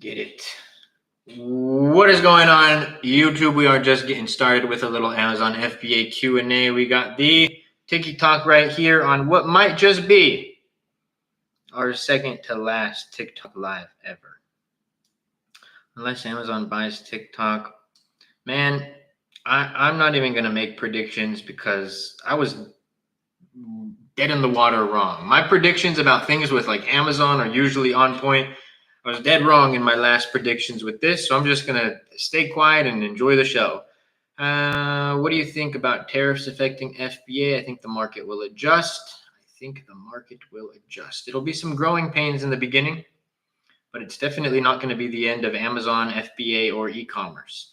Get it. What is going on, YouTube? We are just getting started with a little Amazon FBA Q&A. We got the TikTok right here on what might just be our second to last TikTok live ever. Unless Amazon buys TikTok. Man, I'm not even going to make predictions because I was dead in the water wrong. My predictions about things with like Amazon are usually on point. I was dead wrong in my last predictions with this, so I'm just going to stay quiet and enjoy the show. What do you think about tariffs affecting FBA? I think the market will adjust. It'll be some growing pains in the beginning, but it's definitely not going to be the end of Amazon, FBA, or e-commerce.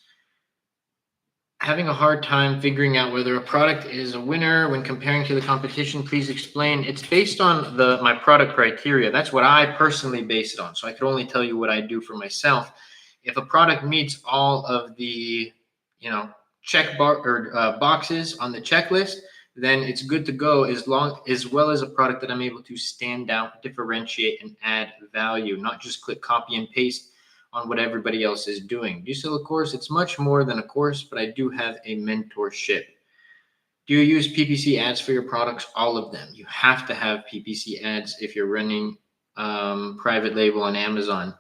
Having a hard time figuring out whether a product is a winner when comparing to the competition. Please explain. It's based on my product criteria. That's what I personally base it on. So I could only tell you what I do for myself. If a product meets all of the, boxes on the checklist, then it's good to go as well as a product that I'm able to stand out, differentiate, and add value, not just click copy and paste on what everybody else is doing. Do you sell a course? It's much more than a course, but I do have a mentorship. Do you use PPC ads for your products? All of them. You have to have PPC ads if you're running private label on Amazon.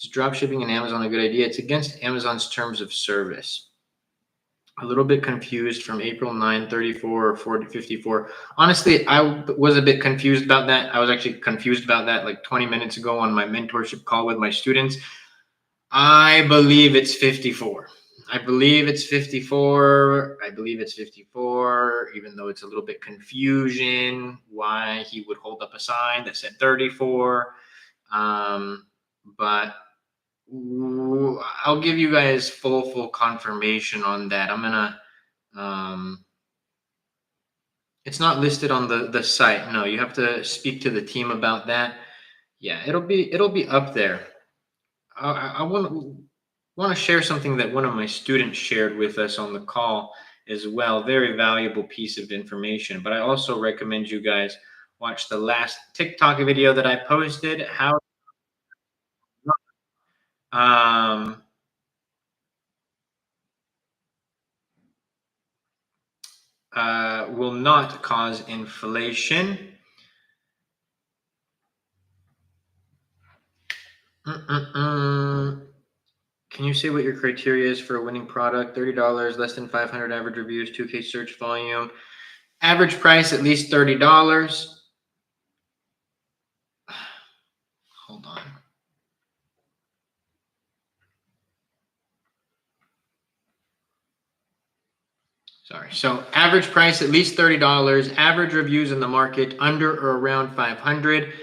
Is dropshipping on Amazon a good idea? It's against Amazon's terms of service. A little bit confused from April 9, 34 or 40, 54. Honestly, I was a bit confused about that. I was actually confused about that like 20 minutes ago on my mentorship call with my students. I believe it's 54. I believe it's 54, even though it's a little bit confusion why he would hold up a sign that said 34. But I'll give you guys full confirmation on that. I'm gonna it's not listed on the site. No, you have to speak to the team about that. Yeah, it'll be up there. I want to share something that one of my students shared with us on the call as well. Very valuable piece of information. But I also recommend you guys watch the last TikTok video that I posted. How will not cause inflation. Can you say what your criteria is for a winning product? $30, less than 500 average reviews, 2K search volume. Average price, at least $30. Hold on. Sorry. So average price, at least $30. Average reviews in the market, under or around 500.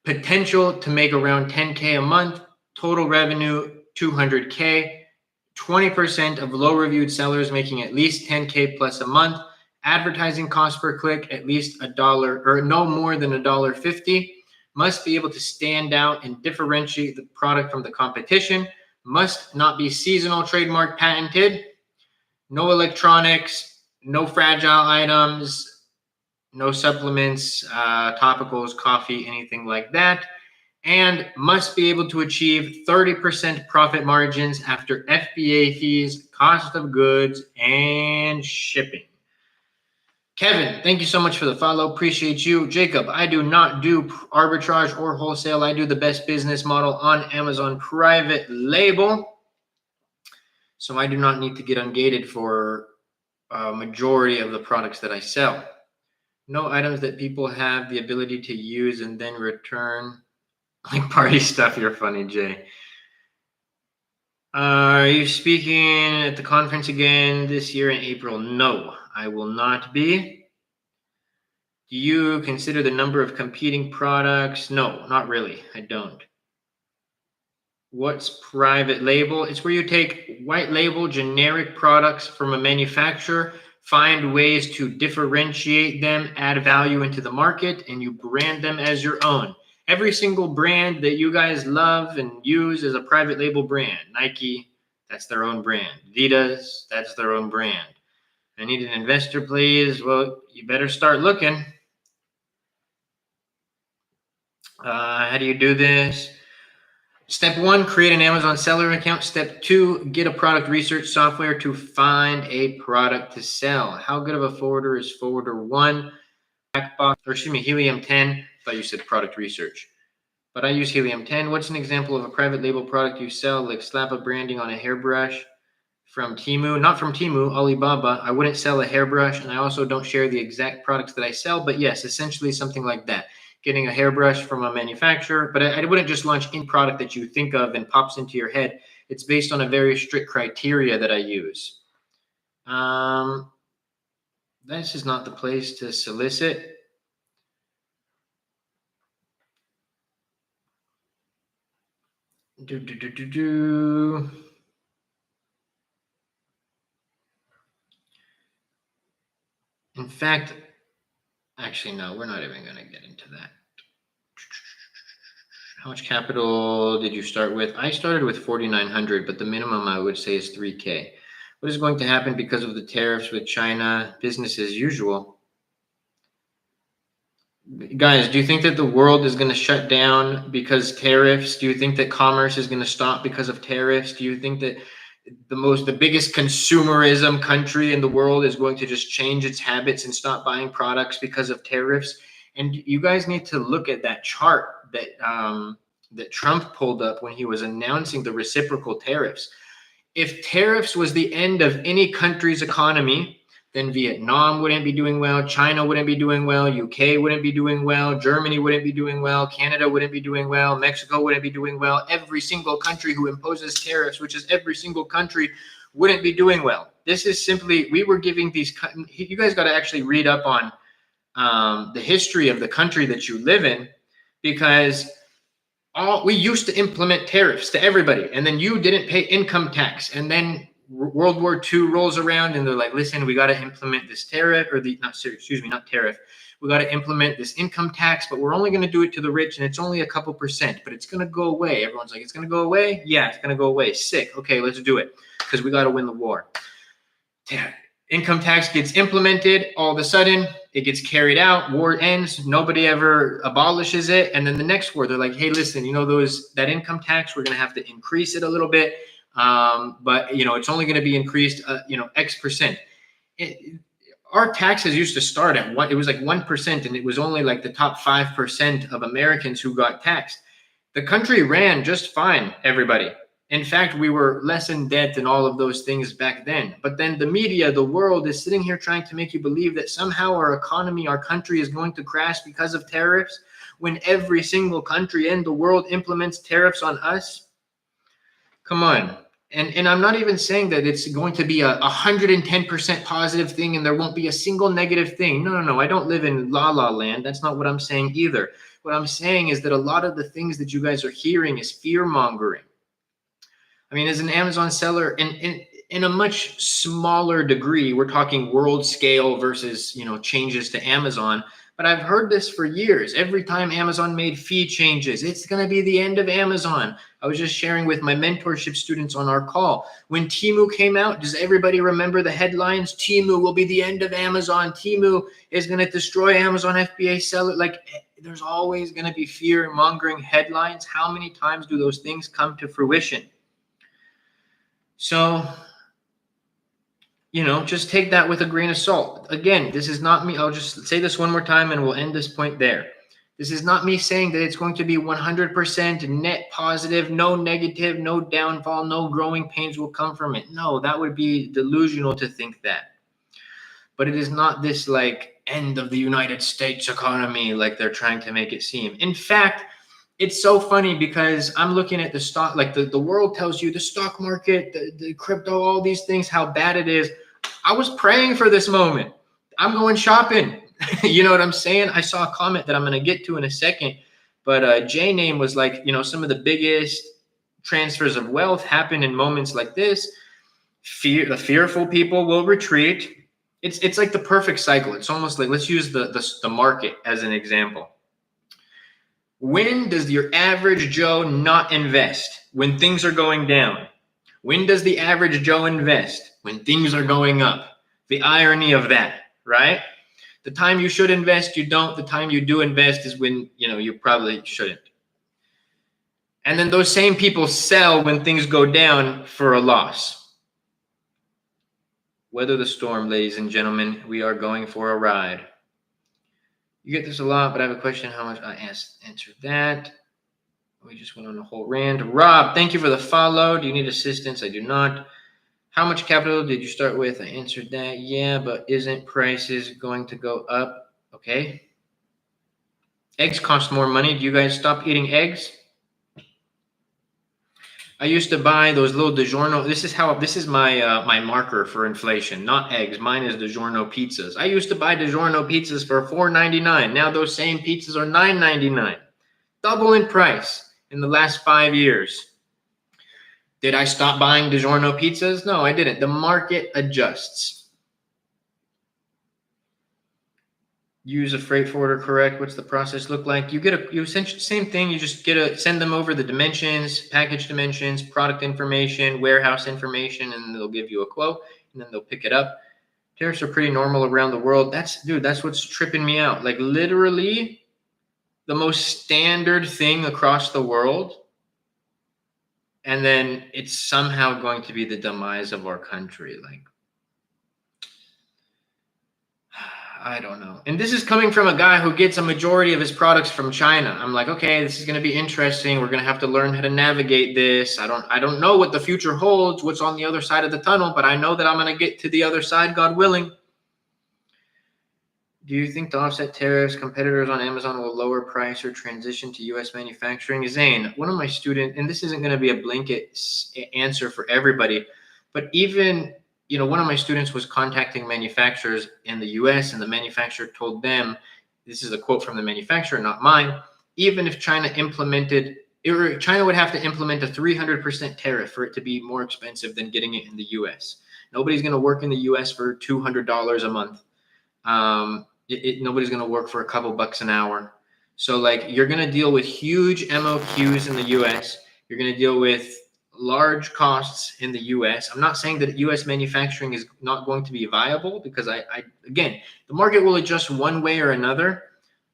Potential to make around 10K a month. Total revenue, 200K. 20% of low reviewed sellers making at least 10K plus a month. Advertising cost per click, at least $1 or no more than $1.50. Must be able to stand out and differentiate the product from the competition. Must not be seasonal, trademark, patented. No electronics, no fragile items, no supplements, topicals, coffee, anything like that. And must be able to achieve 30% profit margins after FBA fees, cost of goods, and shipping. Kevin, thank you so much for the follow. Appreciate you. Jacob, I do not do arbitrage or wholesale. I do the best business model on Amazon private label. So I do not need to get ungated for a majority of the products that I sell. No items that people have the ability to use and then return. Like party stuff. You're funny, Jay. Are you speaking at the conference again this year in April? No, I will not be. Do you consider the number of competing products? No, not really. I don't. What's private label? It's where you take white label generic products from a manufacturer, find ways to differentiate them, add value into the market, and you brand them as your own. Every single brand that you guys love and use is a private label brand. Nike, that's their own brand. Adidas, that's their own brand. I need an investor, please. Well, you better start looking. How do you do this? Step 1, create an Amazon seller account. Step 2, get a product research software to find a product to sell. How good of a forwarder is forwarder 1? Helium 10. I thought you said product research, but I use Helium 10. What's an example of a private label product you sell? Like slap a branding on a hairbrush from Temu. Not from Temu, Alibaba. I wouldn't sell a hairbrush, and I also don't share the exact products that I sell, but yes, essentially something like that. Getting a hairbrush from a manufacturer, but I wouldn't just launch any product that you think of and pops into your head. It's based on a very strict criteria that I use. This is not the place to solicit. In fact, actually, no, we're not even going to get into that. How much capital did you start with? I started with 4,900, but the minimum I would say is 3K. What is going to happen because of the tariffs with China? Business as usual. Guys, do you think that the world is going to shut down because tariffs? Do you think that commerce is going to stop because of tariffs? Do you think that the biggest consumerism country in the world is going to just change its habits and stop buying products because of tariffs? And you guys need to look at that chart that Trump pulled up when he was announcing the reciprocal tariffs. If tariffs was the end of any country's economy, then Vietnam wouldn't be doing well, China wouldn't be doing well, UK wouldn't be doing well, Germany wouldn't be doing well, Canada wouldn't be doing well, Mexico wouldn't be doing well. Every single country who imposes tariffs, which is every single country, wouldn't be doing well. This is simply, we were giving these, you guys got to actually read up on the history of the country that you live in, because we used to implement tariffs to everybody, and then you didn't pay income tax, and then World War II rolls around and they're like, listen, we got to implement this tariff, or not tariff. We got to implement this income tax, but we're only going to do it to the rich, and it's only a couple percent, but it's going to go away. Everyone's like, it's going to go away? Yeah, it's going to go away. Sick. Okay, let's do it, because we got to win the war. Income tax gets implemented. All of a sudden, it gets carried out. War ends. Nobody ever abolishes it. And then the next war, they're like, hey, listen, that income tax, we're going to have to increase it a little bit. But it's only going to be increased, X percent. Our taxes used to start at it was like 1%, and it was only like the top 5% of Americans who got taxed. The country ran just fine, everybody. In fact, we were less in debt than all of those things back then. But then the media, the world is sitting here trying to make you believe that somehow our economy, our country is going to crash because of tariffs, when every single country in the world implements tariffs on us. Come on. And I'm not even saying that it's going to be a 110% positive thing and there won't be a single negative thing. No. I don't live in la la land. That's not what I'm saying either. What I'm saying is that a lot of the things that you guys are hearing is fear mongering. I mean, as an Amazon seller, in a much smaller degree, we're talking world scale versus, changes to Amazon. But I've heard this for years. Every time Amazon made fee changes, it's going to be the end of Amazon. I was just sharing with my mentorship students on our call. When Temu came out, does everybody remember the headlines? Temu will be the end of Amazon. Temu is going to destroy Amazon FBA seller. Like, there's always going to be fear mongering headlines. How many times do those things come to fruition? So, just take that with a grain of salt. Again, this is not me. I'll just say this one more time and we'll end this point there. This is not me saying that it's going to be 100% net positive, no negative, no downfall, no growing pains will come from it. No, that would be delusional to think that. But it is not this like end of the United States economy like they're trying to make it seem. In fact, it's so funny because I'm looking at the stock, like the world tells you the stock market, the crypto, all these things, how bad it is. I was praying for this moment. I'm going shopping. You know what I'm saying? I saw a comment that I'm going to get to in a second, but J-Name was like, some of the biggest transfers of wealth happen in moments like this. The fearful people will retreat. It's like the perfect cycle. It's almost like, let's use the market as an example. When does your average Joe not invest? When things are going down. When does the average Joe invest? When things are going up. The irony of that, right? The time you should invest, you don't. The time you do invest is when, you probably shouldn't. And then those same people sell when things go down for a loss. Weather the storm, ladies and gentlemen. We are going for a ride. You get this a lot, but I have a question. How much? I answered that. We just went on a whole rant. Rob, thank you for the follow. Do you need assistance? I do not. How much capital did you start with? I answered that. Yeah, but isn't prices going to go up? Okay. Eggs cost more money. Do you guys stop eating eggs? I used to buy those little DiGiorno. This is my my marker for inflation. Not eggs. Mine is DiGiorno pizzas. I used to buy DiGiorno pizzas for $4.99. Now those same pizzas are $9.99. Double in price in the last 5 years. Did I stop buying DiGiorno pizzas? No, I didn't. The market adjusts. Use a freight forwarder, correct? What's the process look like? You essentially same thing. You just send them over the dimensions, package dimensions, product information, warehouse information, and they'll give you a quote, and then they'll pick it up. Tariffs are pretty normal around the world. That's what's tripping me out. Like literally the most standard thing across the world. And then it's somehow going to be the demise of our country. Like, I don't know. And this is coming from a guy who gets a majority of his products from China. I'm like, okay, this is going to be interesting. We're going to have to learn how to navigate this. I don't know what the future holds, what's on the other side of the tunnel, but I know that I'm going to get to the other side, God willing. Do you think to offset tariffs, competitors on Amazon will lower price or transition to U.S. manufacturing? Zane, one of my students, and this isn't going to be a blanket answer for everybody, but even one of my students was contacting manufacturers in the US, and the manufacturer told them, this is a quote from the manufacturer, not mine, even if China would have to implement a 300% tariff for it to be more expensive than getting it in the US. Nobody's going to work in the US for $200 a month. Nobody's going to work for a couple bucks an hour. So like you're going to deal with huge MOQs in the US. You're going to deal with large costs in the US. I'm not saying that US manufacturing is not going to be viable, because again, the market will adjust one way or another,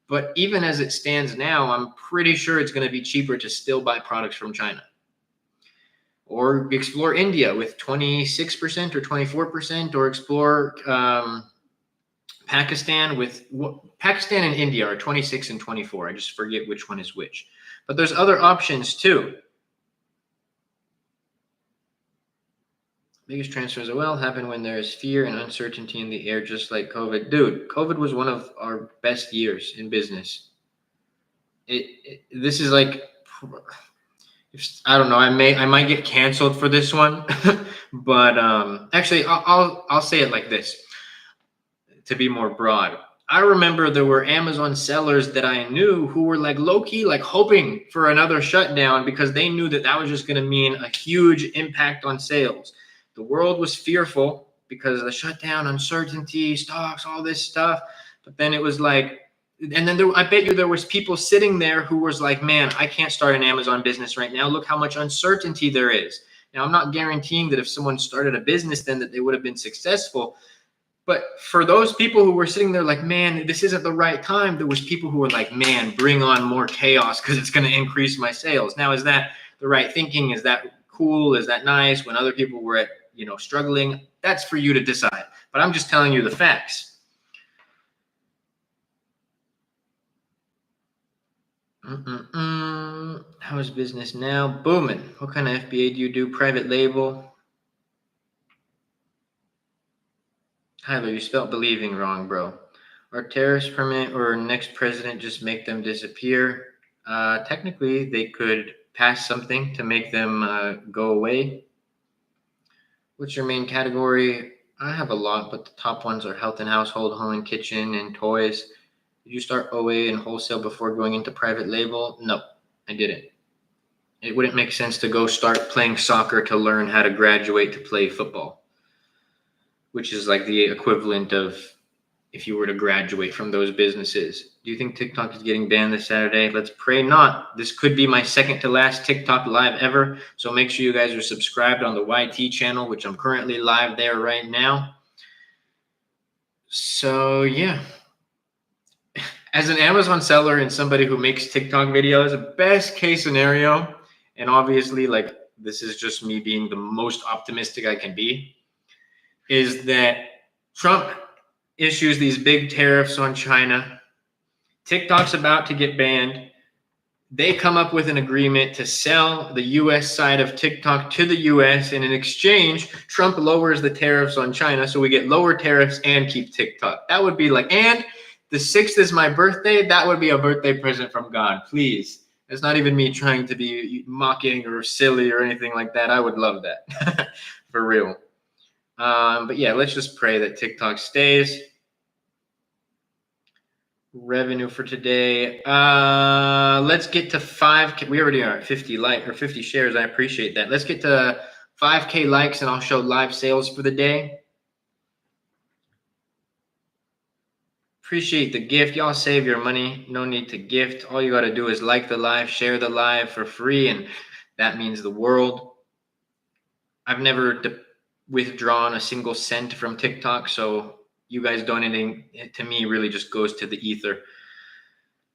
but even as it stands now, I'm pretty sure it's going to be cheaper to still buy products from China. Or explore India with 26% or 24%, or explore Pakistan and India are 26 and 24. I just forget which one is which. But there's other options too. Biggest transfers happen when there's fear and uncertainty in the air, just like COVID. Dude, COVID was one of our best years in business. This is like, I don't know. I might get canceled for this one, but actually, I'll say it like this to be more broad. I remember there were Amazon sellers that I knew who were like low-key, like hoping for another shutdown, because they knew that was just going to mean a huge impact on sales. The world was fearful because of the shutdown, uncertainty, stocks, all this stuff. But then it was like, and then I bet you there was people sitting there who was like, man, I can't start an Amazon business right now. Look how much uncertainty there is. Now, I'm not guaranteeing that if someone started a business then that they would have been successful. But for those people who were sitting there like, man, this isn't the right time, there was people who were like, man, bring on more chaos because it's going to increase my sales. Now, is that the right thinking? Is that cool? Is that nice? When other people were struggling, that's for you to decide. But I'm just telling you the facts. How is business now? Booming. What kind of FBA do you do? Private label? Tyler, you spelled believing wrong, bro. Are tariffs permanent, or next president just make them disappear? Technically, they could pass something to make them go away. What's your main category? I have a lot, but the top ones are health and household, home and kitchen, and toys. Did you start OA and wholesale before going into private label? No, I didn't. It wouldn't make sense to go start playing soccer to learn how to graduate to play football, which is like the equivalent of if you were to graduate from those businesses. Do you think TikTok is getting banned this Saturday? Let's pray not. This could be my second to last TikTok live ever. So make sure you guys are subscribed on the YT channel, which I'm currently live there right now. So yeah. As an Amazon seller and somebody who makes TikTok videos, best case scenario and obviously, like, this is just me being the most optimistic I can be, is that Trump issues these big tariffs on China. TikTok's about to get banned. They come up with an agreement to sell the US side of TikTok to the US, and in exchange, Trump lowers the tariffs on China, so we get lower tariffs and keep TikTok. That would be like, and the 6th is my birthday. That would be a birthday present from God, please. It's not even me trying to be mocking or silly or anything like that. I would love that. For real. But yeah, let's just pray that TikTok stays. Revenue for today. Let's get to 5K. We already are at 50 or 50 shares. I appreciate that. Let's get to 5K likes and I'll show live sales for the day. Appreciate the gift. Y'all save your money. No need to gift. All you got to do is like the live, share the live for free, and that means the world. I've never withdrawn a single cent from TikTok, so you guys donating to me really just goes to the ether.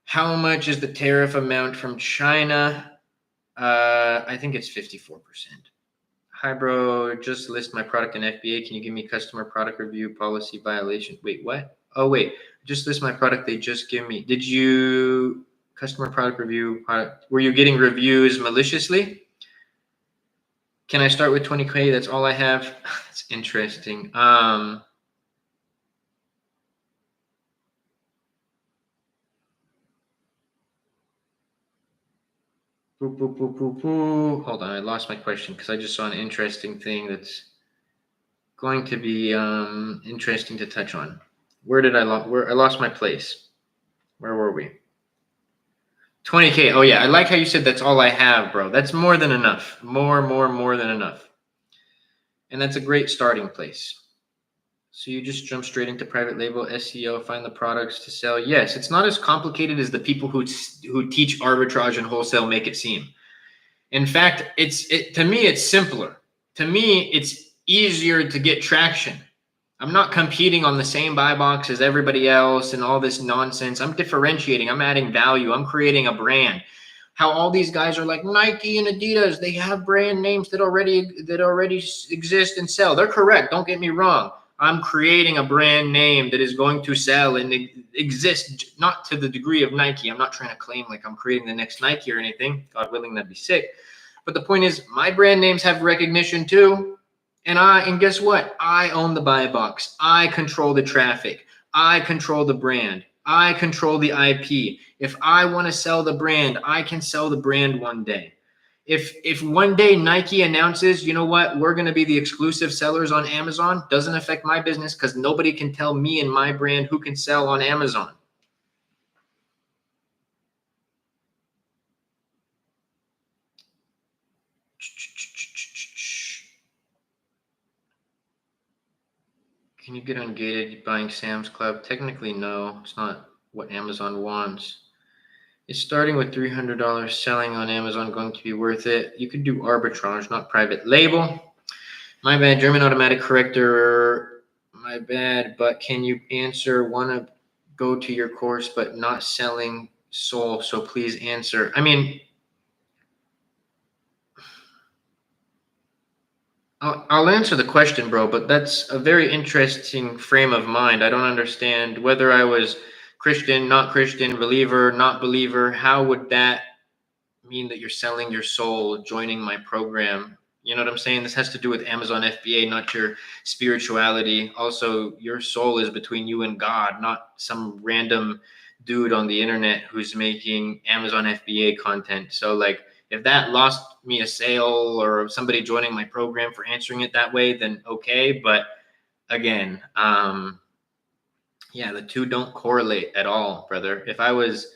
How much is the tariff amount from China? I think it's 54%. Hi, bro. Just list my product in FBA. Can you give me customer product review policy violation? Wait, what? Oh, wait. Just list my product. They just give me. Did you customer product review? Were you getting reviews maliciously? Can I start with 20K? That's all I have. That's interesting. Hold on, I lost my question because I just saw an interesting thing that's going to be interesting to touch on. Where did I lost my place? Where were we? 20K. Oh yeah, I like how you said that's all I have, bro. That's more than enough. More than enough. And that's a great starting place. So you just jump straight into private label, SEO, find the products to sell. Yes, it's not as complicated as the people who teach arbitrage and wholesale make it seem. In fact, to me, it's simpler. To me, it's easier to get traction. I'm not competing on the same buy box as everybody else and all this nonsense. I'm differentiating. I'm adding value. I'm creating a brand. How all these guys are like Nike and Adidas, they have brand names that already exist and sell. They're correct. Don't get me wrong. I'm creating a brand name that is going to sell and exist, not to the degree of Nike. I'm not trying to claim like I'm creating the next Nike or anything. God willing, that'd be sick. But the point is, my brand names have recognition too. And guess what? I own the buy box. I control the traffic. I control the brand. I control the IP. If I want to sell the brand, I can sell the brand one day. If one day Nike announces, you know what, we're going to be the exclusive sellers on Amazon, doesn't affect my business because nobody can tell me and my brand who can sell on Amazon. Can you get ungated buying Sam's Club? Technically, no. It's not what Amazon wants. Is starting with $300 selling on Amazon going to be worth it? You could do arbitrage, not private label. My bad, German automatic corrector. My bad, but can you answer? Want to go to your course, but not selling soul. So please answer. I mean, I'll answer the question, bro, but that's a very interesting frame of mind. I don't understand whether I was Christian, not Christian, believer, not believer. How would that mean that you're selling your soul, joining my program? You know what I'm saying? This has to do with Amazon FBA, not your spirituality. Also, your soul is between you and God, not some random dude on the internet who's making Amazon FBA content. So like, if that lost me a sale or somebody joining my program for answering it that way, then okay. But again, yeah, the two don't correlate at all, brother. If I was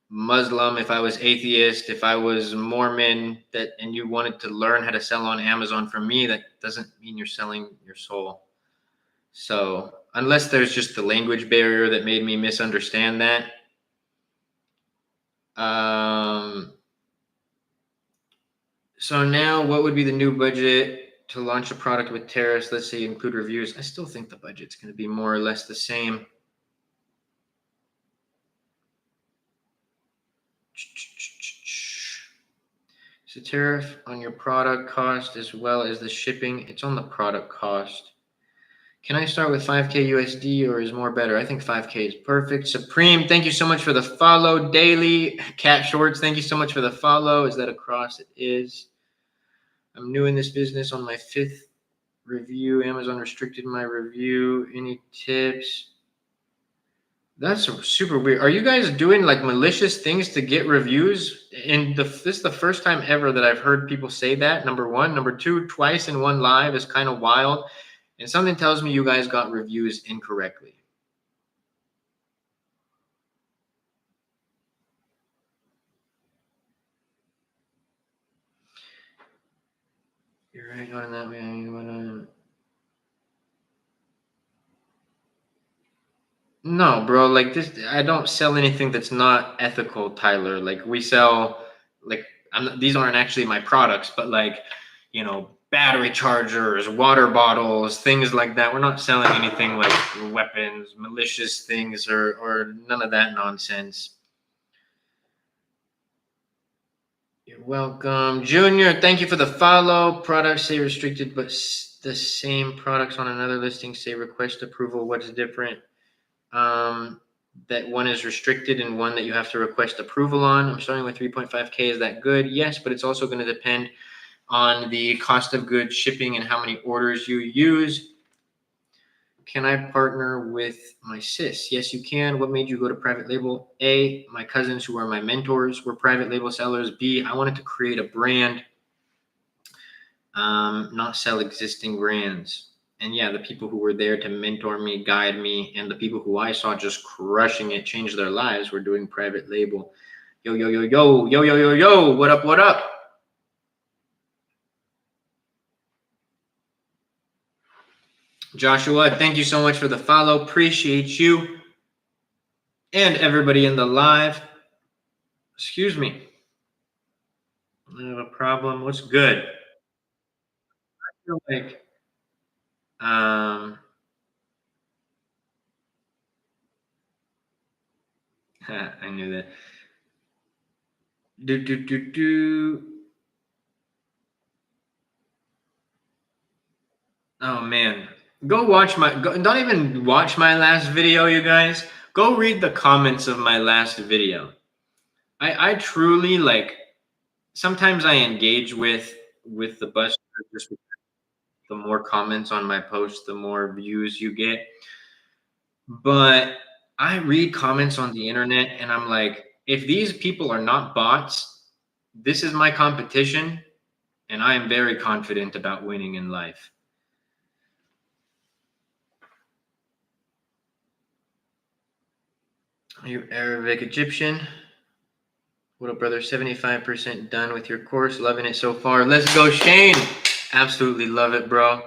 Muslim, if I was atheist, if I was Mormon, and you wanted to learn how to sell on Amazon from me, that doesn't mean you're selling your soul. So unless there's just the language barrier that made me misunderstand that. So now what would be the new budget to launch a product with tariffs? Let's say you include reviews. I still think the budget's going to be more or less the same. It's a tariff on your product cost as well as the shipping. It's on the product cost. Can I start with 5K USD or is more better? I think 5K is perfect. Supreme, thank you so much for the follow. Daily Cat Shorts, thank you so much for the follow. Is that across? It is. I'm new in this business on my 5th review. Amazon restricted my review. Any tips? That's super weird. Are you guys doing like malicious things to get reviews? And this is the first time ever that I've heard people say that. Number one. Number two, twice in one live is kind of wild. And something tells me you guys got reviews incorrectly. You're right on that way. No, bro. Like this, I don't sell anything that's not ethical, Tyler. Like we sell, like these aren't actually my products, but like, battery chargers, water bottles, things like that. We're not selling anything like weapons, malicious things, or none of that nonsense. You're welcome, Junior. Thank you for the follow. Products say restricted, but the same products on another listing say request approval. What's different? That one is restricted and one that you have to request approval on. I'm starting with 3.5K. Is that good? Yes, but it's also going to depend on the cost of goods, shipping, and how many orders you use. Can I partner with my sis? Yes, you can. What made you go to private label? A, my cousins who are my mentors were private label sellers. B, I wanted to create a brand, not sell existing brands. And yeah, the people who were there to mentor me, guide me, and the people who I saw just crushing it, change their lives, were doing private label. Yo, yo, yo, yo, yo, yo, yo, yo. What up, what up? Joshua, thank you so much for the follow. Appreciate you. And everybody in the live. Excuse me. I have a problem. What's good? I feel like I knew that. Oh man. Don't even watch my last video, you guys. Go read the comments of my last video. I truly like, sometimes I engage with the bus, just the more comments on my posts, the more views you get. But I read comments on the internet and I'm like, if these people are not bots, this is my competition, and I am very confident about winning in life. Are you Arabic Egyptian? What up, brother? 75% done with your course. Loving it so far. Let's go, Shane. Absolutely love it, bro.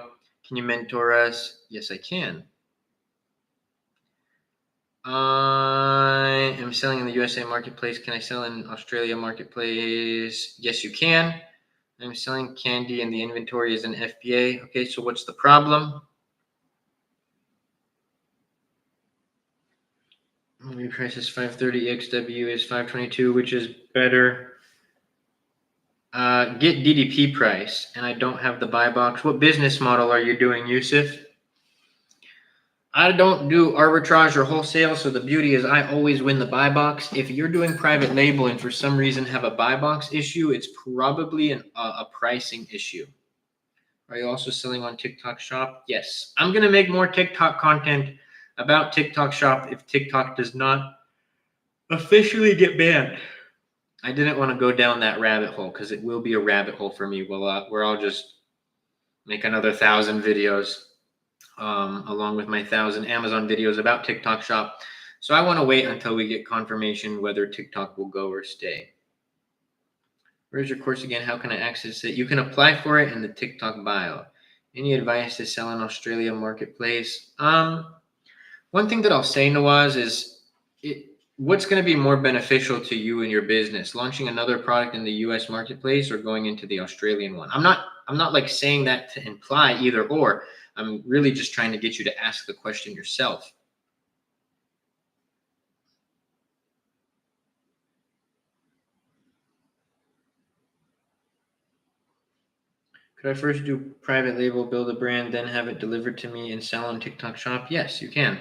Can you mentor us? Yes, I can. I am selling in the USA marketplace. Can I sell in Australia marketplace? Yes, you can. I'm selling candy and the inventory is an FBA. Okay, so what's the problem? Maybe price is 530, XW is 522, which is better. Get DDP price, and I don't have the buy box. What business model are you doing, Yusuf? I don't do arbitrage or wholesale, so the beauty is I always win the buy box. If you're doing private label and for some reason have a buy box issue, it's probably a pricing issue. Are you also selling on TikTok Shop? Yes. I'm going to make more TikTok content about TikTok Shop if TikTok does not officially get banned. I didn't want to go down that rabbit hole because it will be a rabbit hole for me where I'll just make another 1,000 videos along with my 1,000 Amazon videos about TikTok Shop. So I want to wait until we get confirmation whether TikTok will go or stay. Where's your course again? How can I access it? You can apply for it in the TikTok bio. Any advice to sell in Australia marketplace? One thing that I'll say, Nawaz, is what's going to be more beneficial to you and your business, launching another product in the US marketplace or going into the Australian one? I'm not like saying that to imply either or. I'm really just trying to get you to ask the question yourself. Could I first do private label, build a brand, then have it delivered to me and sell on TikTok Shop? Yes, you can.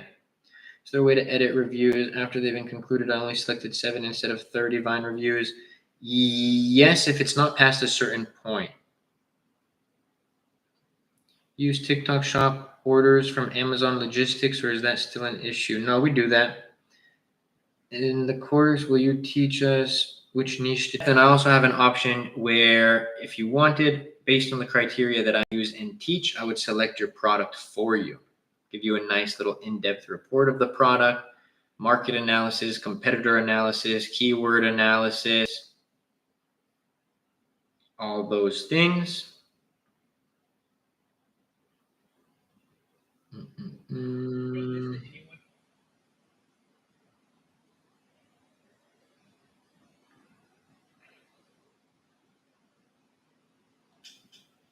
Is there a way to edit reviews after they've been concluded? I only selected 7 instead of 30 Vine reviews. Yes, if it's not past a certain point. Use TikTok Shop orders from Amazon Logistics, or is that still an issue? No, we do that. In the course, will you teach us which niche to... Then I also have an option where if you wanted, based on the criteria that I use and teach, I would select your product for you. Give you a nice little in-depth report of the product, market analysis, competitor analysis, keyword analysis, all those things.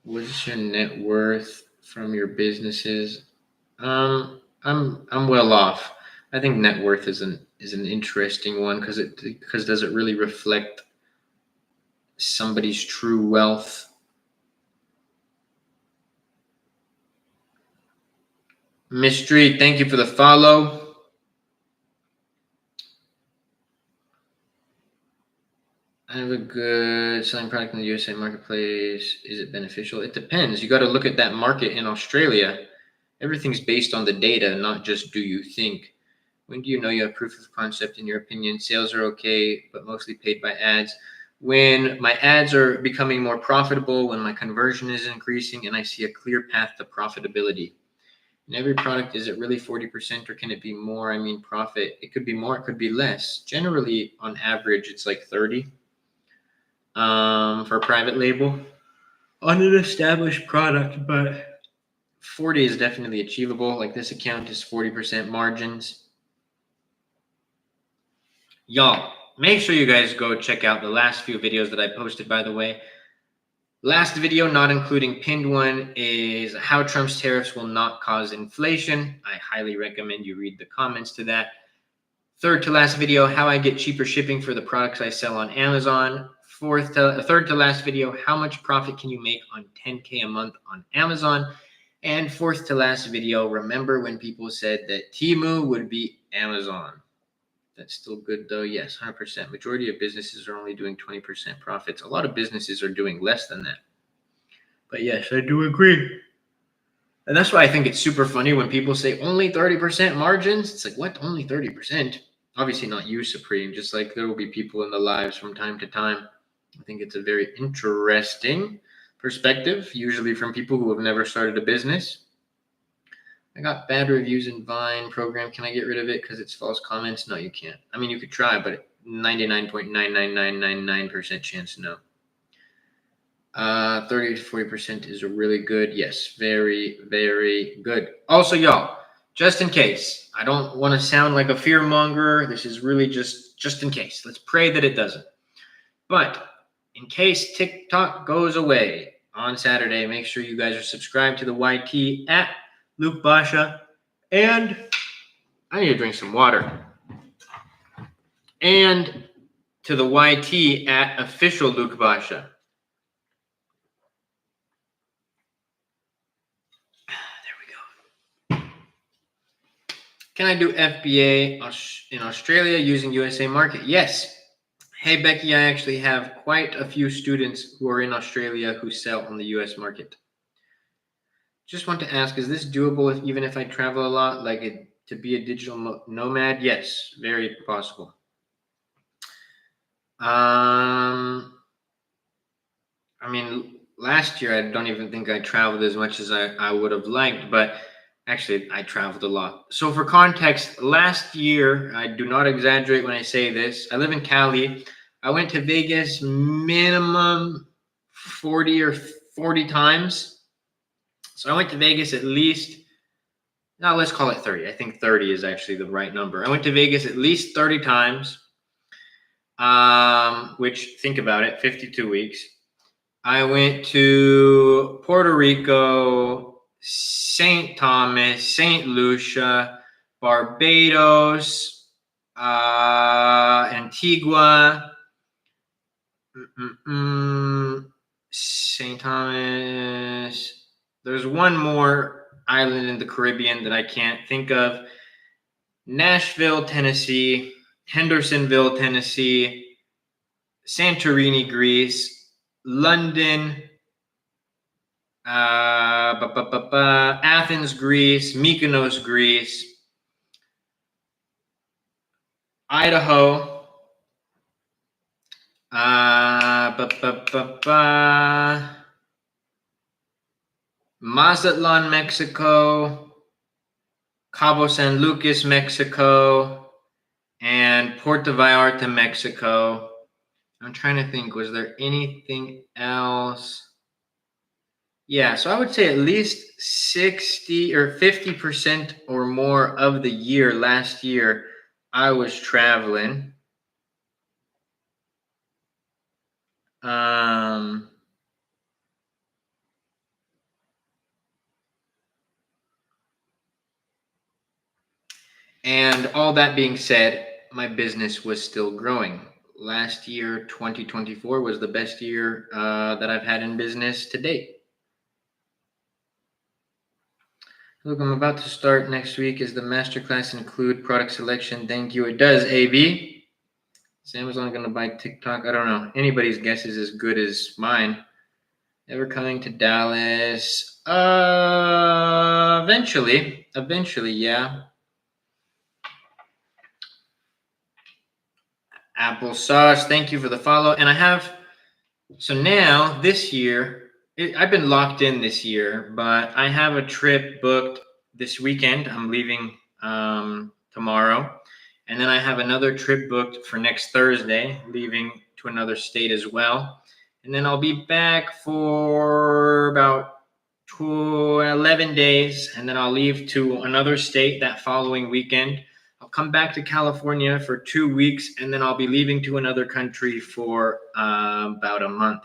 What's your net worth from your businesses? I'm well off. I think net worth is an interesting one because does it really reflect somebody's true wealth? Mystery, thank you for the follow. I have a good selling product in the USA marketplace. Is it beneficial? It depends. You got to look at that market in Australia. Everything's based on the data, not just do you think. When do you know you have proof of concept in your opinion? Sales are okay, but mostly paid by ads. When my ads are becoming more profitable, when my conversion is increasing, and I see a clear path to profitability. In every product, is it really 40% or can it be more? I mean, profit, it could be more, it could be less. Generally, on average, it's like 30 for private label on an established product, but 40 is definitely achievable. Like this account is 40% margins. Y'all, make sure you guys go check out the last few videos that I posted, by the way. Last video, not including pinned one, is how Trump's tariffs will not cause inflation. I highly recommend you read the comments to that. Third to last video, how I get cheaper shipping for the products I sell on Amazon. Third to last video, how much profit can you make on 10K a month on Amazon? And fourth to last video, remember when people said that Temu would be Amazon? That's still good though. Yes, 100%. Majority of businesses are only doing 20% profits. A lot of businesses are doing less than that. But yes, I do agree. And that's why I think it's super funny when people say only 30% margins. It's like, what? Only 30%? Obviously not you, Supreme. Just like there will be people in the lives from time to time. I think it's a very interesting perspective, usually from people who have never started a business. I got bad reviews in Vine program. Can I get rid of it because it's false comments? No, you can't. I mean, you could try, but 99.99999% chance no. 30 to 40% is really good. Yes, very, very good. Also, y'all, just in case, I don't want to sound like a fear monger. This is really just in case. Let's pray that it doesn't. But in case TikTok goes away on Saturday, make sure you guys are subscribed to the YT at Luke Basha, and I need to drink some water. And to the YT at official Luke Basha. There we go. Can I do FBA in Australia using USA Market? Yes. Hey, Becky, I actually have quite a few students who are in Australia who sell on the US market. Just want to ask, is this doable even if I travel a lot, like to be a digital nomad? Yes, very possible. I mean, last year, I don't even think I traveled as much as I would have liked, but actually, I traveled a lot. So for context, last year, I do not exaggerate when I say this, I live in Cali. I went to Vegas minimum 40 times. So I went to Vegas at least, now let's call it 30. I think 30 is actually the right number. I went to Vegas at least 30 times, which, think about it, 52 weeks. I went to Puerto Rico, St. Thomas, St. Lucia, Barbados, Antigua, St. Thomas. There's one more island in the Caribbean that I can't think of. Nashville, Tennessee, Hendersonville, Tennessee, Santorini, Greece, London, Athens, Greece, Mykonos, Greece, Idaho, Mazatlan, Mexico, Cabo San Lucas, Mexico, and Puerto Vallarta, Mexico. I'm trying to think, was there anything else? Yeah, so I would say at least 60 or 50% or more of the year last year, I was traveling. And all that being said, my business was still growing. Last year, 2024, was the best year that I've had in business to date. Look, I'm about to start next week. Is the masterclass include product selection? Thank you. It does, AB. Is Amazon going to buy TikTok? I don't know. Anybody's guess is as good as mine. Ever coming to Dallas? Eventually, yeah. Applesauce, thank you for the follow. And I have, so now this year, I've been locked in this year, but I have a trip booked this weekend. I'm leaving tomorrow. And then I have another trip booked for next Thursday, leaving to another state as well. And then I'll be back for about 11 days, and then I'll leave to another state that following weekend. I'll come back to California for 2 weeks, and then I'll be leaving to another country for about a month.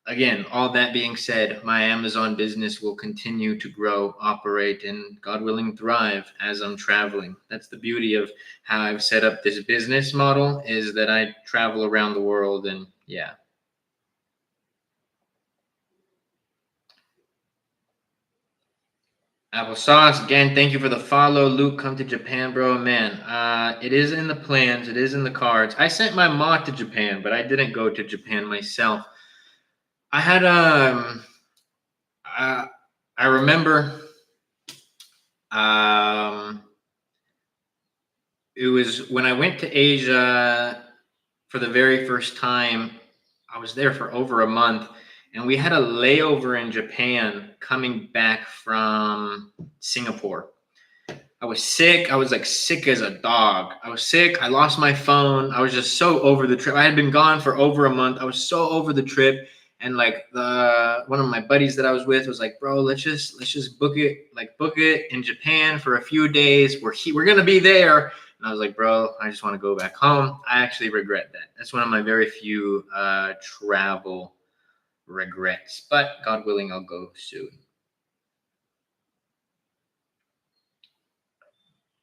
Again, all that being said, my Amazon business will continue to grow, operate, and God willing, thrive as I'm traveling. That's the beauty of how I've set up this business model, is that I travel around the world, and yeah. Applesauce, again, thank you for the follow. Luke, come to Japan, bro. Man, it is in the plans. It is in the cards. I sent my mom to Japan, but I didn't go to Japan myself. I had, I remember, it was when I went to Asia for the very first time. I was there for over a month, and we had a layover in Japan coming back from Singapore. I was sick. I was like sick as a dog. I was sick. I lost my phone. I was just so over the trip. I had been gone for over a month. I was so over the trip. And like one of my buddies that I was with was like, bro, let's just book it in Japan for a few days. We're gonna be there. And I was like, bro, I just want to go back home. I actually regret that. That's one of my very few travel regrets. But God willing, I'll go soon.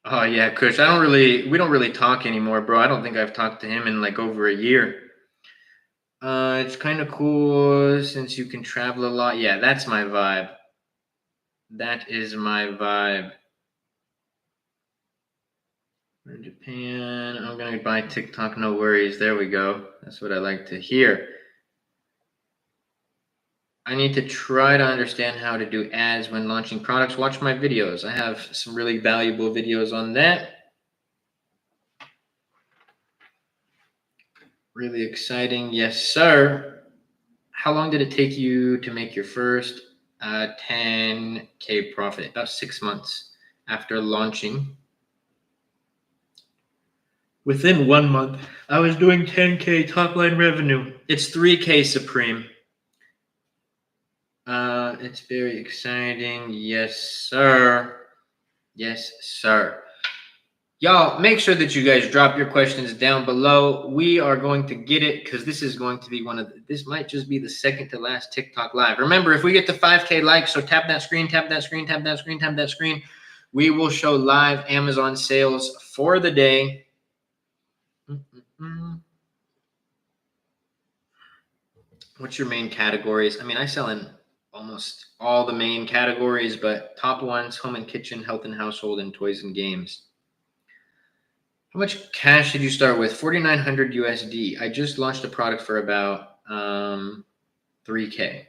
Oh yeah, Kush. We don't really talk anymore, bro. I don't think I've talked to him in like over a year. It's kind of cool since you can travel a lot. Yeah, that's my vibe. That is my vibe. We're in Japan. I'm gonna buy TikTok, no worries. There we go. That's what I like to hear. I need to try to understand how to do ads when launching products. Watch my videos. I have some really valuable videos on that. Really exciting. Yes, sir. How long did it take you to make your first 10K profit? About 6 months after launching. Within 1 month, I was doing 10K top line revenue. It's 3K Supreme. It's very exciting. Yes, sir. Yes, sir. Y'all, make sure that you guys drop your questions down below. We are going to get it because this is going to be this might just be the second to last TikTok live. Remember, if we get to 5K likes, so tap that screen, tap that screen, tap that screen, tap that screen. We will show live Amazon sales for the day. What's your main categories? I mean, I sell in almost all the main categories, but top ones: home and kitchen, health and household, and toys and games. How much cash did you start with? 4,900 USD. I just launched a product for about 3K.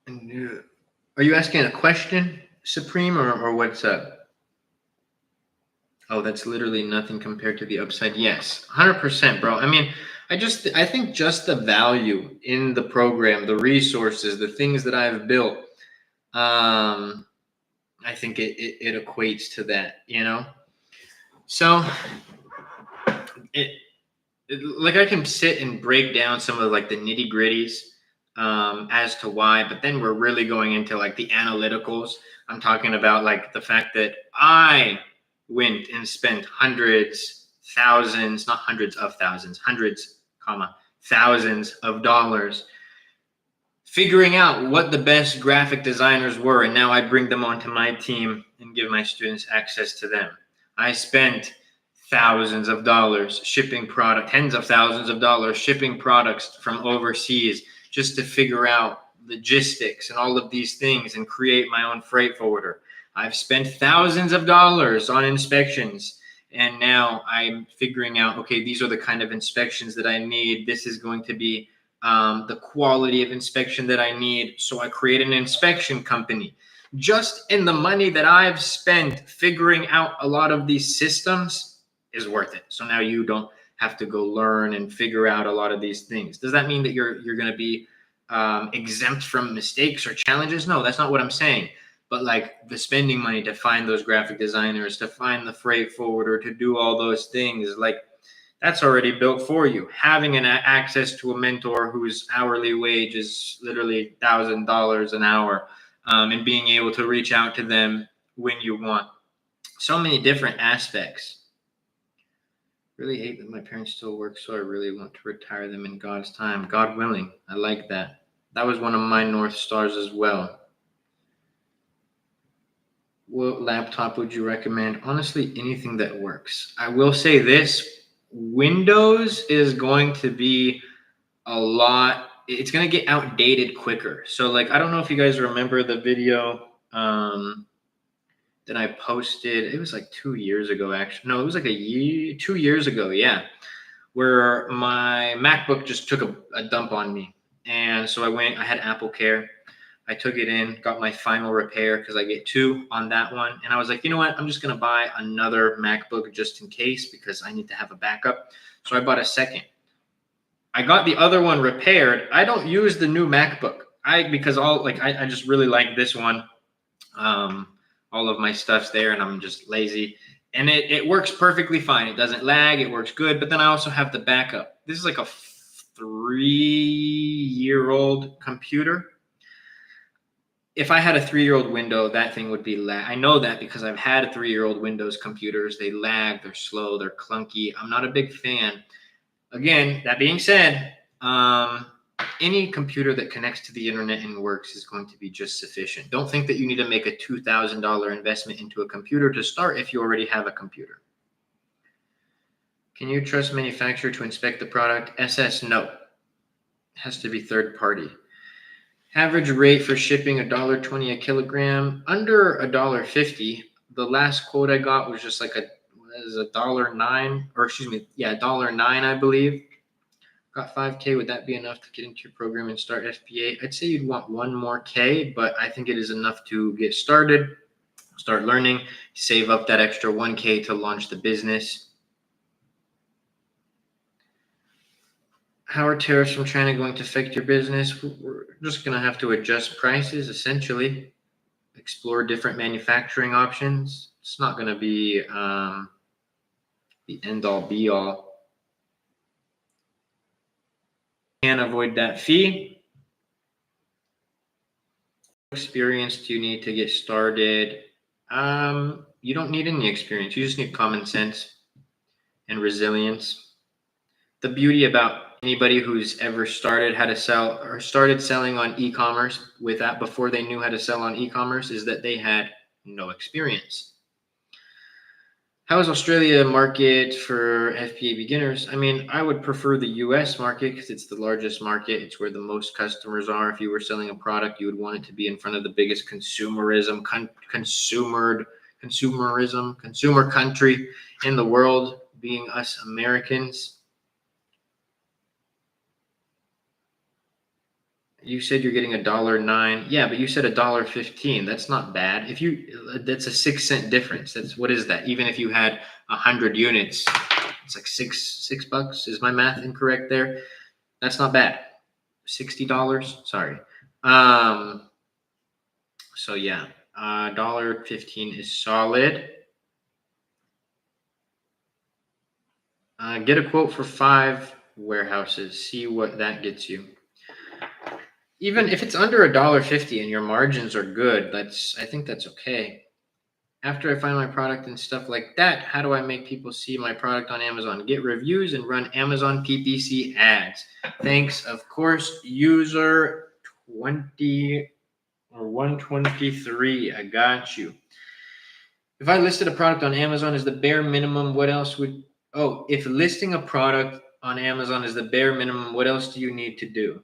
And, are you asking a question, Supreme, or what's up? Oh, that's literally nothing compared to the upside. Yes, 100%, bro. I mean, I think just the value in the program, the resources, the things that I've built, I think it equates to that, you know? So it, like I can sit and break down some of like the nitty gritties as to why, but then we're really going into like the analyticals. I'm talking about like the fact that I went and spent hundreds, thousands, not hundreds of thousands, hundreds, comma, thousands of dollars figuring out what the best graphic designers were. And now I bring them onto my team and give my students access to them. I spent thousands of dollars shipping product, tens of thousands of dollars shipping products from overseas just to figure out logistics and all of these things and create my own freight forwarder. I've spent thousands of dollars on inspections, and now I'm figuring out, okay, these are the kind of inspections that I need. This is going to be the quality of inspection that I need. So I create an inspection company. Just in the money that I've spent figuring out a lot of these systems is worth it. So now you don't have to go learn and figure out a lot of these things. Does that mean that you're going to be exempt from mistakes or challenges? No, that's not what I'm saying. But like the spending money to find those graphic designers, to find the freight forwarder, to do all those things, like that's already built for you. Having an access to a mentor whose hourly wage is literally $1,000 an hour, and being able to reach out to them when you want. So many different aspects. Really hate that my parents still work, so I really want to retire them in God's time. God willing. I like that. That was one of my North Stars as well. What laptop would you recommend? Honestly, anything that works. I will say this. Windows is going to be it's going to get outdated quicker. So like, I don't know if you guys remember the video that I posted. It was like 2 years ago, actually. No, it was like 2 years ago. Yeah. Where my MacBook just took a dump on me. And so I had Apple Care. I took it in, got my final repair because I get 2 on that one. And I was like, you know what? I'm just going to buy another MacBook just in case because I need to have a backup. So I bought a second. I got the other one repaired. I don't use the new MacBook. Because I just really like this one. All of my stuff's there and I'm just lazy. And it works perfectly fine. It doesn't lag. It works good. But then I also have the backup. This is like a 3-year-old computer. If I had a 3-year-old window, that thing would be lag. I know that because I've had 3-year-old Windows computers. They lag, they're slow, they're clunky. I'm not a big fan. Again, that being said, any computer that connects to the internet and works is going to be just sufficient. Don't think that you need to make a $2,000 investment into a computer to start if you already have a computer. Can you trust manufacturer to inspect the product? SS, no. It has to be third party. Average rate for shipping $1.20 a kilogram, under $1.50. The last quote I got was just like $1.09, or excuse me, $1.09, I believe. Got 5K. Would that be enough to get into your program and start FBA? I'd say you'd want 1 more K, but I think it is enough to get started, start learning, save up that extra 1K to launch the business. How are tariffs from China going to affect your business? We're just going to have to adjust prices, essentially. Explore different manufacturing options. It's not going to be the end-all, be-all. Can't avoid that fee. What experience do you need to get started? You don't need any experience. You just need common sense and resilience. The beauty about anybody who's ever started how to sell or started selling on e-commerce with that before they knew how to sell on e-commerce is that they had no experience. How is Australia market for FBA beginners? I mean, I would prefer the US market because it's the largest market. It's where the most customers are. If you were selling a product, you would want it to be in front of the biggest consumer country in the world, being us Americans. You said you're getting $1.09. Yeah, but you said $1.15. That's not bad. That's a 6 cent difference. What is that? Even if you had 100 units, it's like six bucks. Is my math incorrect there? That's not bad. $60. Sorry. So yeah, $1.15 is solid. Get a quote for 5 warehouses. See what that gets you. Even if it's under $1.50 and your margins are good, I think that's okay. After I find my product and stuff like that, how do I make people see my product on Amazon? Get reviews and run Amazon PPC ads. Thanks, of course, user 20 or 123. I got you. If I listed a product on Amazon as the bare minimum, what else would... Oh, if listing a product on Amazon is the bare minimum, what else do you need to do?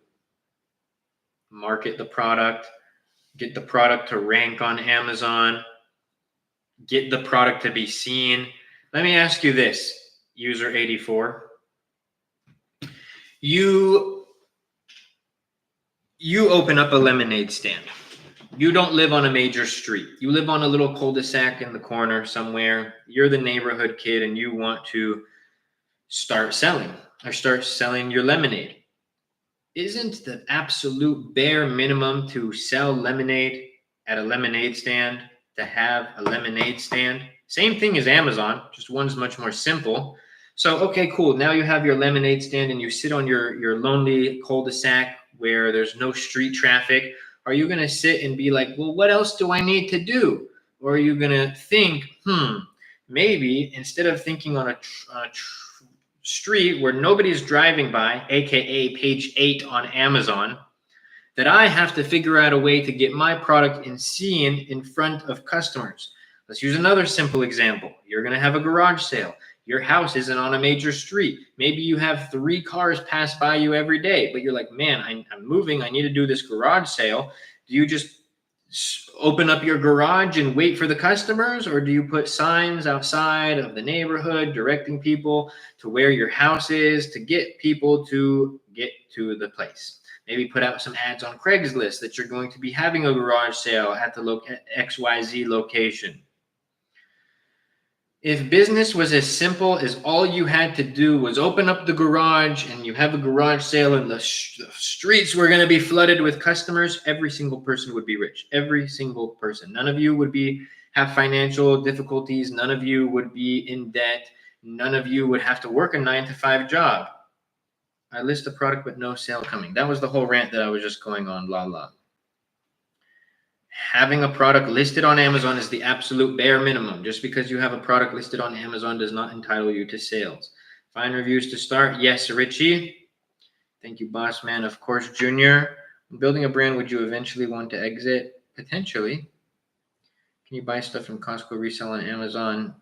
Market the product, get the product to rank on Amazon, get the product to be seen. Let me ask you this, user 84. You open up a lemonade stand. You don't live on a major street. You live on a little cul-de-sac in the corner somewhere. You're the neighborhood kid and you want to start selling your lemonade. Isn't the absolute bare minimum to sell lemonade at a lemonade stand to have a lemonade stand? Same thing as Amazon, just one's much more simple. So, okay, cool. Now you have your lemonade stand and you sit on your lonely cul-de-sac where there's no street traffic. Are you going to sit and be like, well, what else do I need to do? Or are you going to think, maybe instead of thinking on a street where nobody's driving by, aka page 8 on Amazon, that I have to figure out a way to get my product seen in front of customers. Let's use another simple example. You're going to have a garage sale. Your house isn't on a major street. Maybe you have 3 cars pass by you every day, but you're like, man, I'm moving. I need to do this garage sale. Do you just open up your garage and wait for the customers, or do you put signs outside of the neighborhood directing people to where your house is to get people to get to the place? Maybe put out some ads on Craigslist that you're going to be having a garage sale at the XYZ location. If business was as simple as all you had to do was open up the garage and you have a garage sale and the streets were going to be flooded with customers, every single person would be rich. Every single person. None of you would have financial difficulties. None of you would be in debt. None of you would have to work a 9-to-5 job. I list a product but no sale coming. That was the whole rant that I was just going on, la. Having a product listed on Amazon is the absolute bare minimum. Just because you have a product listed on Amazon does not entitle you to sales. Find reviews to start. Yes, Richie. Thank you, boss man. Of course, Junior. Building a brand, would you eventually want to exit? Potentially. Can you buy stuff from Costco, resell on Amazon?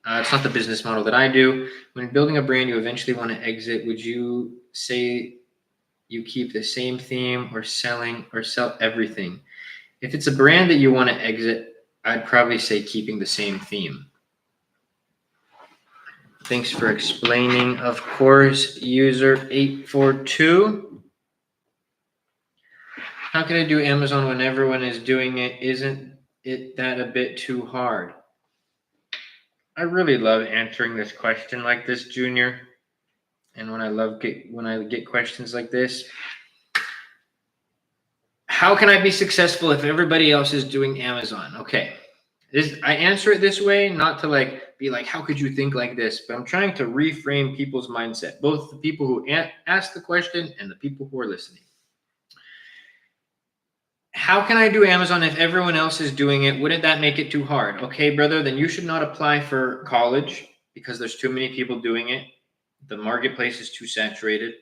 It's not the business model that I do. When building a brand, you eventually want to exit. Would you say you keep the same theme or sell everything? If it's a brand that you want to exit, I'd probably say keeping the same theme. Thanks for explaining. Of course, user 842. How can I do Amazon when everyone is doing it? Isn't it that a bit too hard? I really love answering this question like this, Junior. And when I get questions like this, how can I be successful if everybody else is doing Amazon? Okay. I answer it this way, not to be like, how could you think like this? But I'm trying to reframe people's mindset, both the people who ask the question and the people who are listening. How can I do Amazon if everyone else is doing it? Wouldn't that make it too hard? Okay, brother, then you should not apply for college because there's too many people doing it. The marketplace is too saturated.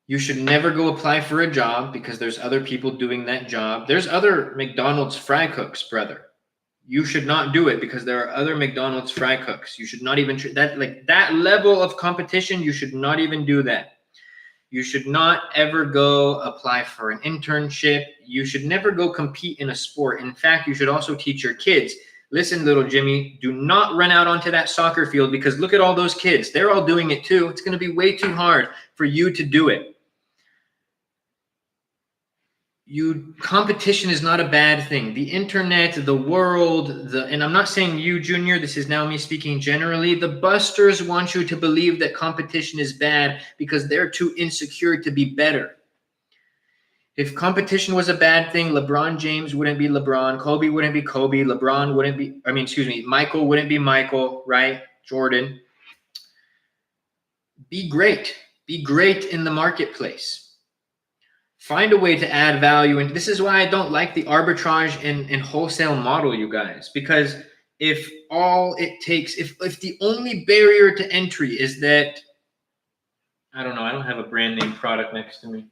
You should never go apply for a job because there's other people doing that job. There's other McDonald's fry cooks, brother. You should not do it because there are other McDonald's fry cooks. You should not even that level of competition. You should not even do that. You should not ever go apply for an internship. You should never go compete in a sport. In fact, you should also teach your kids, listen, little Jimmy, do not run out onto that soccer field because look at all those kids. They're all doing it too. It's going to be way too hard for you to do it. Competition is not a bad thing. The internet, the world, and I'm not saying you, Junior, this is now me speaking generally. The busters want you to believe that competition is bad because they're too insecure to be better. If competition was a bad thing, LeBron James wouldn't be LeBron, Kobe wouldn't be Kobe, Michael wouldn't be Michael, right? Jordan. Be great. Be great in the marketplace. Find a way to add value. And this is why I don't like the arbitrage and wholesale model, you guys, because if all it takes, if the only barrier to entry is that, I don't know, I don't have a brand name product next to me.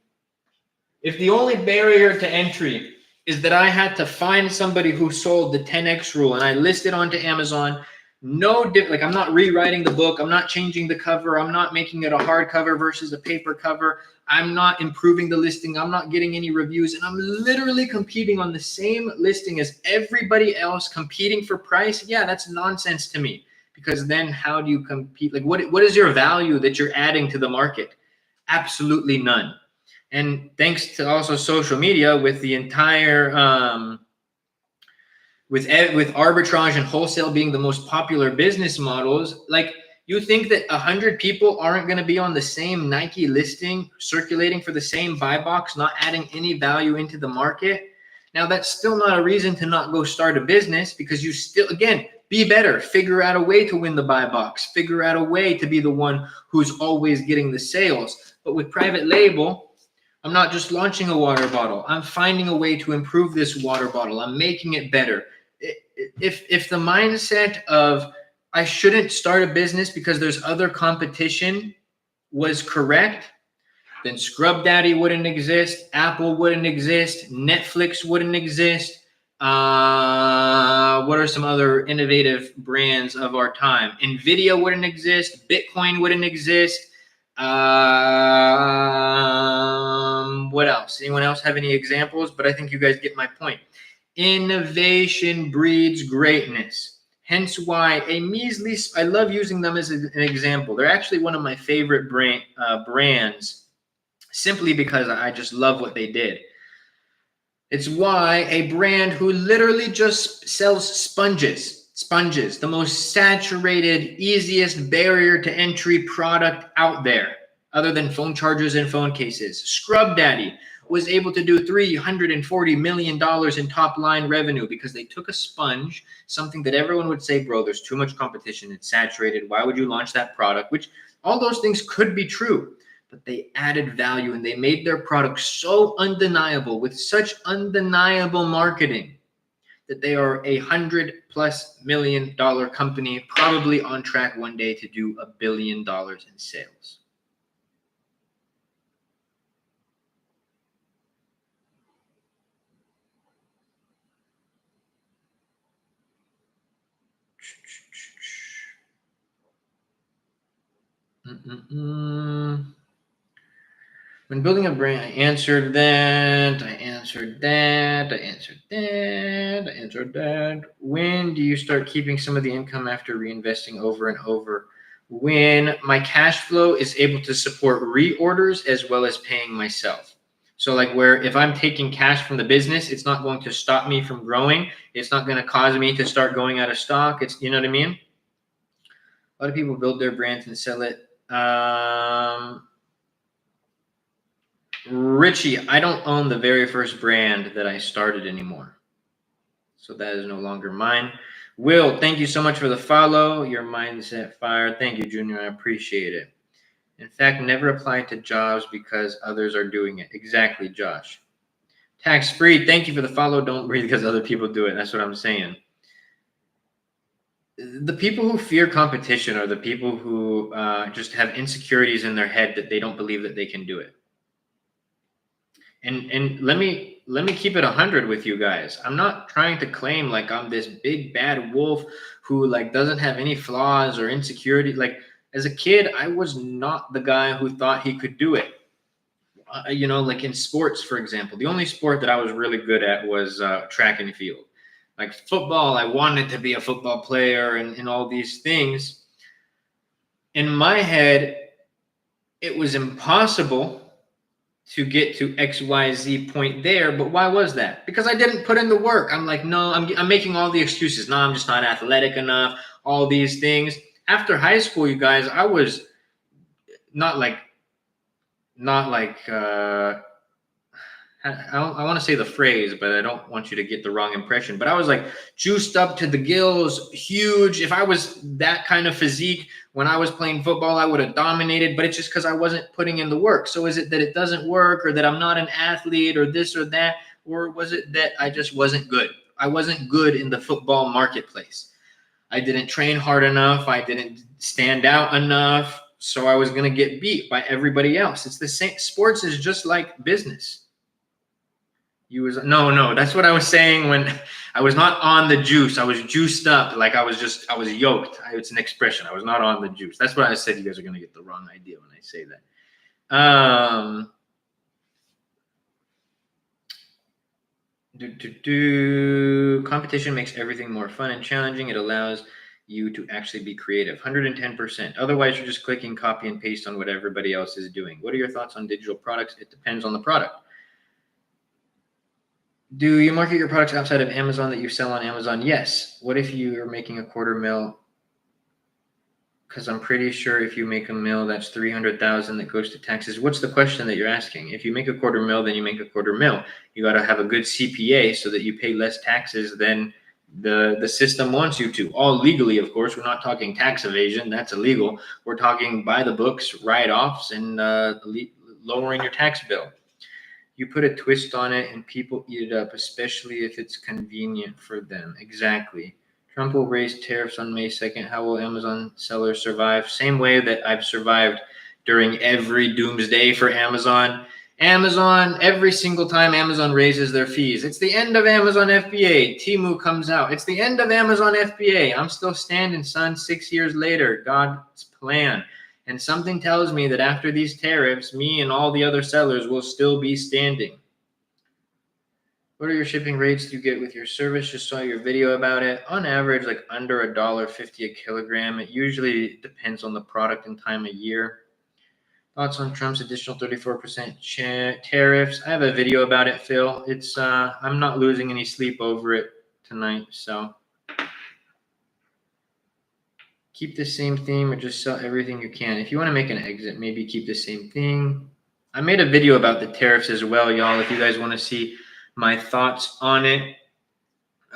If the only barrier to entry is that I had to find somebody who sold the 10X rule and I listed onto Amazon, I'm not rewriting the book. I'm not changing the cover. I'm not making it a hardcover versus a paper cover. I'm not improving the listing. I'm not getting any reviews. And I'm literally competing on the same listing as everybody else, competing for price. Yeah, that's nonsense to me. Because then how do you compete? Like, what is your value that you're adding to the market? Absolutely none. And thanks to also social media with the entire with arbitrage and wholesale being the most popular business models, like you think that 100 people aren't going to be on the same Nike listing, circulating for the same buy box, not adding any value into the market. Now, that's still not a reason to not go start a business because you still, again, be better, figure out a way to win the buy box, figure out a way to be the one who's always getting the sales. But with private label, I'm not just launching a water bottle. I'm finding a way to improve this water bottle. I'm making it better. If the mindset of I shouldn't start a business because there's other competition was correct, then Scrub Daddy wouldn't exist, Apple wouldn't exist, Netflix wouldn't exist. What are some other innovative brands of our time? Nvidia wouldn't exist, Bitcoin wouldn't exist. What else? Anyone else have any examples? But I think you guys get my point. Innovation breeds greatness. Hence why I love using them as an example. They're actually one of my favorite brands simply because I just love what they did. It's why a brand who literally just sells sponges, the most saturated, easiest barrier to entry product out there, other than phone chargers and phone cases. Scrub Daddy was able to do $340 million in top line revenue because they took a sponge, something that everyone would say, bro, there's too much competition. It's saturated. Why would you launch that product? Which all those things could be true, but they added value and they made their product so undeniable with such undeniable marketing that they are $100+ million company, probably on track one day to do $1 billion in sales. When building a brand, I answered that. When do you start keeping some of the income after reinvesting over and over? When my cash flow is able to support reorders as well as paying myself. So like where if I'm taking cash from the business, it's not going to stop me from growing. It's not going to cause me to start going out of stock. It's, you know what I mean? A lot of people build their brands and sell it. Richie, I don't own the very first brand that I started anymore. So that is no longer mine. Will, thank you so much for the follow. Your mindset fire. Thank you, Junior. I appreciate it. In fact, never apply to jobs because others are doing it. Exactly, Josh. Tax free. Thank you for the follow. Don't breathe because other people do it. That's what I'm saying. The people who fear competition are the people who just have insecurities in their head that they don't believe that they can do it. And let me let me keep it 100 with you guys. I'm not trying to claim like I'm this big bad wolf who like doesn't have any flaws or insecurity. Like as a kid, I was not the guy who thought he could do it. Like in sports, for example, the only sport that I was really good at was track and field. Like football, I wanted to be a football player and all these things. In my head, it was impossible to get to XYZ point there. But why was that? Because I didn't put in the work. I'm like, no, I'm making all the excuses. No, I'm just not athletic enough. All these things. After high school, you guys, I was not like I want to say the phrase, but I don't want you to get the wrong impression. But I was like juiced up to the gills, huge. If I was that kind of physique when I was playing football, I would have dominated. But it's just because I wasn't putting in the work. So is it that it doesn't work, or that I'm not an athlete, or this or that? Or was it that I just wasn't good? I wasn't good in the football marketplace. I didn't train hard enough. I didn't stand out enough. So I was going to get beat by everybody else. It's the same. Sports is just like business. No, that's what I was saying when I was not on the juice. I was juiced up. Like I was yoked. It's an expression. I was not on the juice. That's what I said. You guys are going to get the wrong idea when I say that. Competition makes everything more fun and challenging. It allows you to actually be creative. 110%. Otherwise, you're just clicking copy and paste on what everybody else is doing. What are your thoughts on digital products? It depends on the product. Do you market your products outside of Amazon that you sell on Amazon? Yes. What if you are making $250,000? Because I'm pretty sure if you make $1 million, that's $300,000 that goes to taxes. What's the question that you're asking? If you make $250,000, then you make $250,000. You got to have a good CPA so that you pay less taxes than the system wants you to. All legally, of course. We're not talking tax evasion. That's illegal. We're talking by the books, write-offs, and lowering your tax bill. You put a twist on it and people eat it up, especially if it's convenient for them. Exactly. Trump will raise tariffs on May 2nd. How will Amazon sellers survive? Same way that I've survived during every doomsday for Amazon. Every single time Amazon raises their fees, it's the end of Amazon FBA. Temu comes out. It's the end of Amazon FBA. I'm still standing, son, 6 years later. God's plan. And something tells me that after these tariffs, me and all the other sellers will still be standing. What are your shipping rates you get with your service? Just saw your video about it. On average, like under $1.50 a kilogram. It usually depends on the product and time of year. Thoughts on Trump's additional 34% tariffs? I have a video about it, Phil. It's I'm not losing any sleep over it tonight, so keep the same theme or just sell everything you can. If you want to make an exit, maybe keep the same thing. I made a video about the tariffs as well, y'all. If you guys want to see my thoughts on it,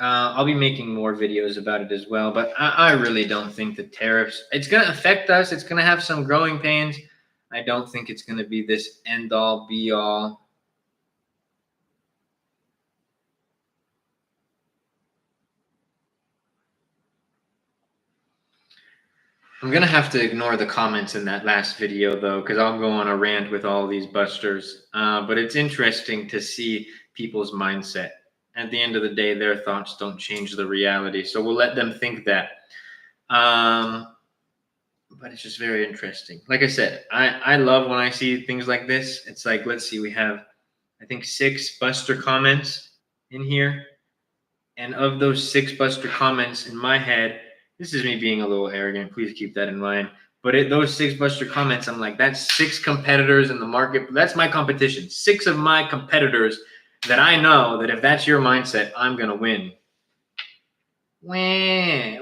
I'll be making more videos about it as well. But I really don't think the tariffs, it's going to affect us. It's going to have some growing pains. I don't think it's going to be this end all be all. I'm going to have to ignore the comments in that last video, though, because I'll go on a rant with all these busters. But it's interesting to see people's mindset. At the end of the day, their thoughts don't change the reality. So we'll let them think that. But it's just very interesting. Like I said, I love when I see things like this. It's like, let's see, we have, I think, 6 buster comments in here. And of those 6 buster comments in my head, this is me being a little arrogant. Please keep that in mind. But those 6 buster comments, I'm like, that's 6 competitors in the market. That's my competition. 6 of my competitors that I know that if that's your mindset, I'm going to win. The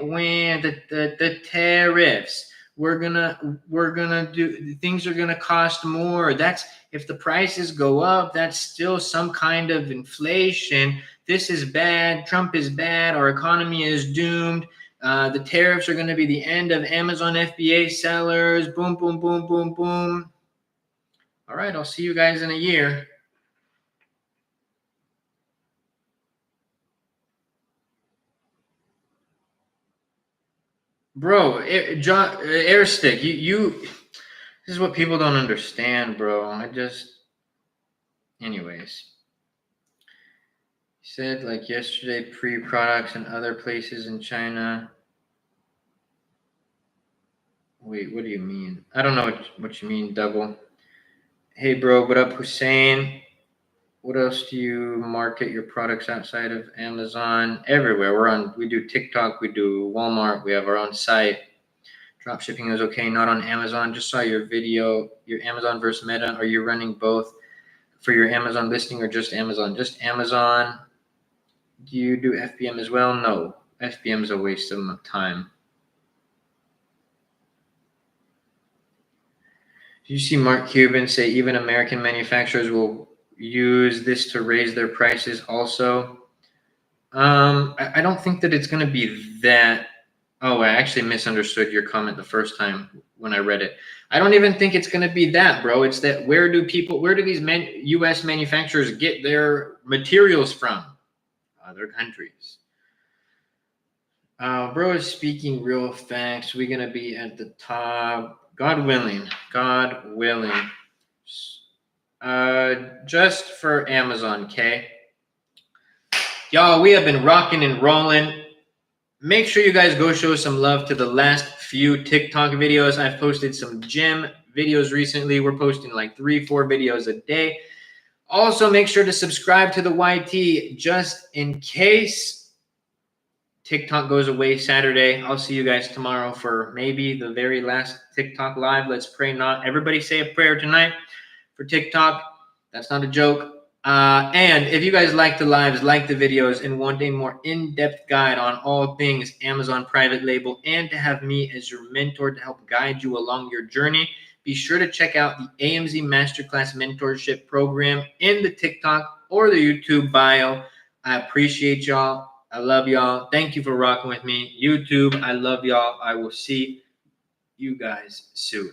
tariffs. We're gonna do, things are gonna cost more. That's, if the prices go up, that's still some kind of inflation. This is bad. Trump is bad. Our economy is doomed. The tariffs are going to be the end of Amazon FBA sellers. Boom, boom, boom, boom, boom. All right, I'll see you guys in a year. Bro, Airstick, you this is what people don't understand, bro. Anyways. said like yesterday, pre-products and other places in China. Wait, what do you mean? I don't know what you mean, double. Hey, bro, what up, Hussein? What else do you market your products outside of Amazon? Everywhere. We do TikTok, we do Walmart, we have our own site. Drop shipping is okay, not on Amazon. Just saw your video, your Amazon versus Meta. Are you running both for your Amazon listing or just Amazon? Just Amazon. Do you do FBM as well? No. FBM is a waste of time. Do you see Mark Cuban say even American manufacturers will use this to raise their prices also? I don't think that it's going to be that. Oh, I actually misunderstood your comment the first time when I read it. I don't even think it's going to be that, bro. It's that where do these U.S. manufacturers get their materials from? Other countries. Bro is speaking real facts. We're going to be at the top. God willing. God willing. Just for Amazon, okay? Y'all, we have been rocking and rolling. Make sure you guys go show some love to the last few TikTok videos. I've posted some gym videos recently. We're posting like 3-4 videos a day. Also, make sure to subscribe to the YT just in case TikTok goes away Saturday. I'll see you guys tomorrow for maybe the very last TikTok live. Let's pray not. Everybody say a prayer tonight for TikTok. That's not a joke. And if you guys like the lives, like the videos, and want a more in-depth guide on all things Amazon private label, and to have me as your mentor to help guide you along your journey, be sure to check out the AMZ Masterclass Mentorship Program in the TikTok or the YouTube bio. I appreciate y'all. I love y'all. Thank you for rocking with me. YouTube, I love y'all. I will see you guys soon.